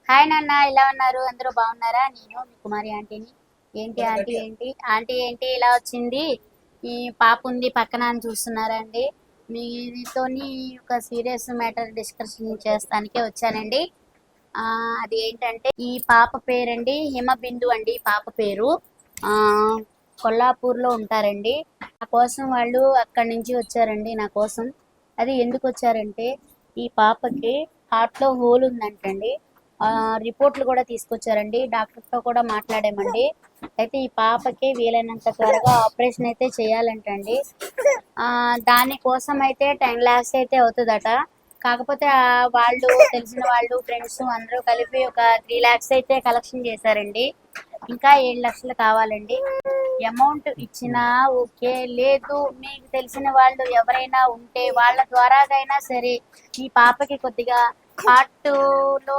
Hi నాన్న, ఎలా ఉన్నారు? అందరూ బాగున్నారా? నేను మీ కుమారి ఆంటీని. ఏంటి ఆంటీ, ఏంటి ఇలా వచ్చింది? ఈ పాప ఉంది పక్కన అని చూస్తున్నారా అండి? మీతోని ఒక సీరియస్ మ్యాటర్ డిస్కషన్ చేస్తానికే వచ్చానండి. ఆ అది ఏంటంటే ఈ పాప పేరండి హిమబిందు అండి. ఈ పాప పేరు ఆ కొల్లాపూర్ లో ఉంటారండి. నా కోసం వాళ్ళు అక్కడి నుంచి వచ్చారండి నా కోసం. అది ఎందుకు వచ్చారంటే ఈ పాపకి హార్ట్ లో హోల్ ఉందంటండి. ఆ రిపోర్ట్లు కూడా తీసుకొచ్చారండి. డాక్టర్ తో కూడా మాట్లాడామండి. అయితే ఈ పాపకి వీలైనంత త్వరగా ఆపరేషన్ అయితే చేయాలంటండి. ఆ దానికోసం అయితే 10 lakhs అయితే అవుతుందట. కాకపోతే వాళ్ళు తెలిసిన వాళ్ళు ఫ్రెండ్స్ అందరూ కలిపి ఒక 3 lakhs అయితే కలెక్షన్ చేశారండి. ఇంకా 7 లక్షలు కావాలండి. అమౌంట్ ఇచ్చినా ఓకే, లేదు మీకు తెలిసిన వాళ్ళు ఎవరైనా ఉంటే వాళ్ళ ద్వారాగైనా సరే ఈ పాపకి కొద్దిగా హార్ట్ లో